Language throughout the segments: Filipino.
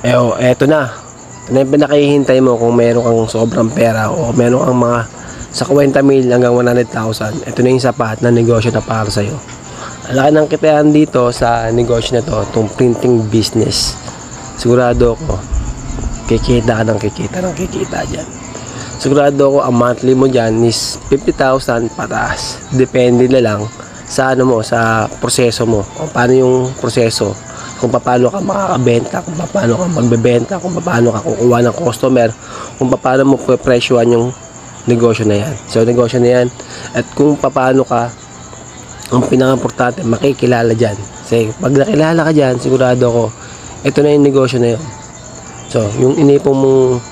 Eto na. Ito na yung pinakahihintay mo kung meron kang sobrang pera o meron kang mga sa 40 mil hanggang 100,000. Ito na yung sapat na negosyo na para sa'yo. Ang laki ng kitaan dito sa negosyo na to, itong printing business. Sigurado ako, kikita ka ng kikita dyan. Sigurado ako, ang monthly mo dyan is 50,000 pataas. Depende na lang sa ano mo, sa proseso mo. O paano yung proseso. Kung paano ka makakabenta, kung paano ka magbebenta, kung paano ka kukuha ng customer, kung paano mo presyohan yung negosyo na yan. So, negosyo na yan. At kung paano ka, ang pinaka-importante, makikilala dyan. Kasi pag nakilala ka dyan, sigurado ako, ito na yung negosyo na yun. So, yung inipong mong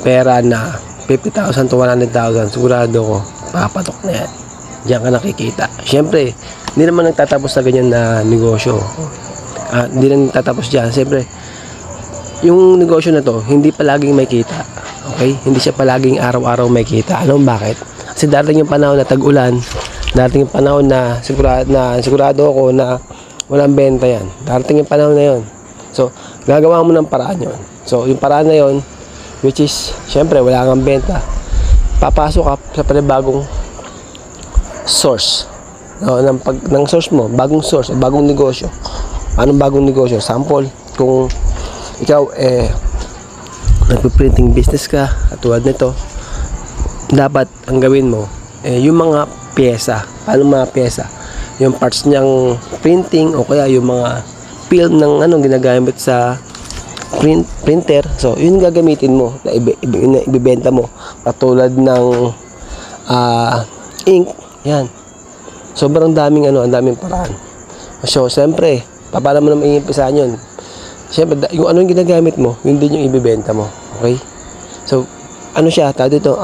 pera na 50,000 to 100,000, sigurado ko, papatok na yan. Diyan ka nakikita. Siyempre, hindi naman nagtatapos sa ganyan na negosyo. Hindi lang nagtatapos dyan. Siyempre, yung negosyo na to, hindi palaging may kita. Okay? Hindi siya palaging araw-araw may kita. Alam bakit? Kasi darating yung panahon na tag-ulan, darating yung panahon na sigurado ako na walang benta yan. Darating yung panahon na yon. So, gagawa mo ng paraan yon. So, yung paraan na yon, which is, syempre, wala kang benta. Papasok ka sa panibagong source. No, ng source mo, bagong source, bagong negosyo. Anong bagong negosyo? Sample, kung ikaw, nagpiprinting business ka, katulad nito, dapat ang gawin mo, yung mga pyesa. Paano mga pyesa? Yung parts niyang printing o kaya yung mga film ng ginagamit sa printer. So, yun gagamitin mo na ibibenta mo. Katulad ng ink. Yan. Sobrang daming ang daming paraan. So, siyempre, paano mo naman iimpisahan yun? Siyempre, yung yung ginagamit mo, yun din yung ibibenta mo. Okay? So, siya? Tawag dito,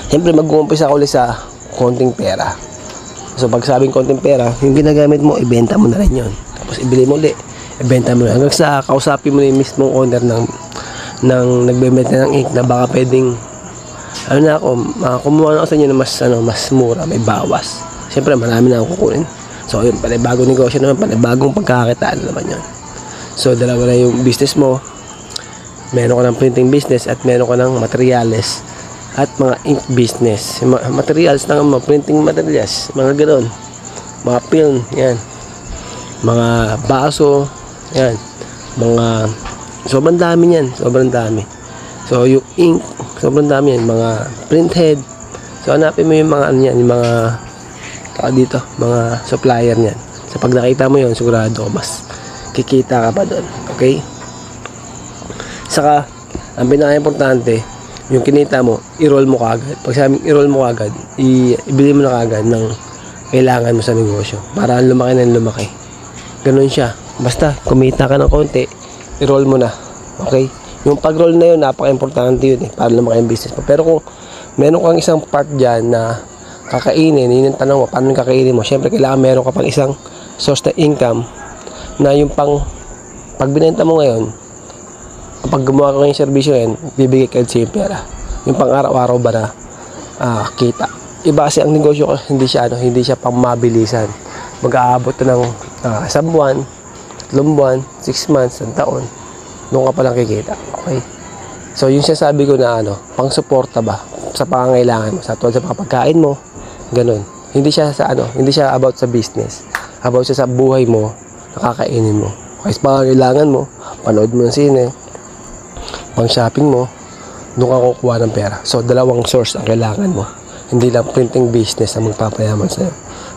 siyempre, mag-uumpisa ka ulit sa konting pera. So, pag sabing konting pera, yung ginagamit mo, ibenta mo na rin yun. Tapos, ibili mo ulit. Ibenta mo na. Hanggang sa kausapin mo na yung mismong owner ng nagbebenta ng ink na baka pwedeng kumuha na ako sa inyo na mas mura, may bawas. Siyempre, marami na akong kukunin. So, yun, panibagong negosyo naman, panibagong pagkakakitaan naman yun. So, dalawa na yung business mo. Meron ka ng printing business at meron ka ng materials at mga ink business. Materials na mga printing materials, mga ganoon. Mga film, yan. Mga baso, yan. Mga, sobrang dami yan, sobrang dami. So, yung ink, sobrang dami yan. Mga printhead. So, hanapin mo yung mga yung mga dito, mga supplier niyan. So, pag nakita mo yun, sigurado mas kikita ka pa doon. Okay? Saka, ang pinaka-importante, yung kinita mo, i-roll mo kagad. Pag sabing i-roll mo kagad, ibili mo na kagad ng kailangan mo sa negosyo para lumaki ng lumaki. Ganun siya. Basta, kumita ka ng konti, i-roll mo na. Okay? Yung pag-roll na yun, napaka-importante yun para lumaki ang business mo. Pero kung meron kang isang part dyan na kakainin, yun yung tanong mo, paano yung kakainin mo? Siyempre, kailangan meron ka pang isang source na income na yung pag binenta mo ngayon, kapag gumawa ka ng serbisyo ngayon, bibigay ka sa yung pera. Yung pang araw-araw ba na kita. Iba kasi ang negosyo ko, hindi siya pang mabilisan. Mag-aabot na ng isang buwan, 3 buwan, 6 months, 1 taon. Doon ka palang kikita. Okay? So, yung sasabi ko na pang suporta ba sa pangangailangan mo, sa pagkain mo, ganun. Hindi siya hindi siya about sa business. About siya sa buhay mo, nakakainin mo. Kasi pangangailangan mo, panood mo ng sine, pang shopping mo, doon ka kukuha ng pera. So, dalawang source ang kailangan mo. Hindi lang printing business ang magpapayaman sa'yo.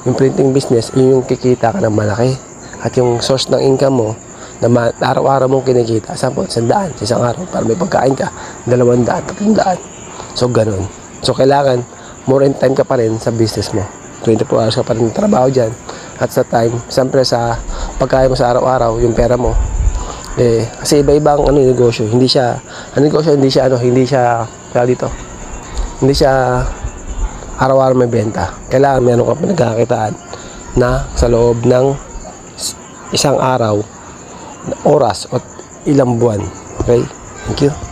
Yung printing business, yung kikita ka ng malaki. At yung source ng income mo, na araw-araw mong kinikita, 100 sa isang araw, para may pagkain ka, 200, 300. So, ganun. So, kailangan, more in time ka pa rin sa business mo. 24 hours ka pa rin trabaho dyan. At sa time, siyempre sa pagkain mo sa araw-araw, yung pera mo, kasi iba-ibang negosyo. Hindi siya araw-araw may benta. Kailangan meron ka pinagkakitaan na sa loob ng isang araw, oras o ilang buwan. Okay? Thank you.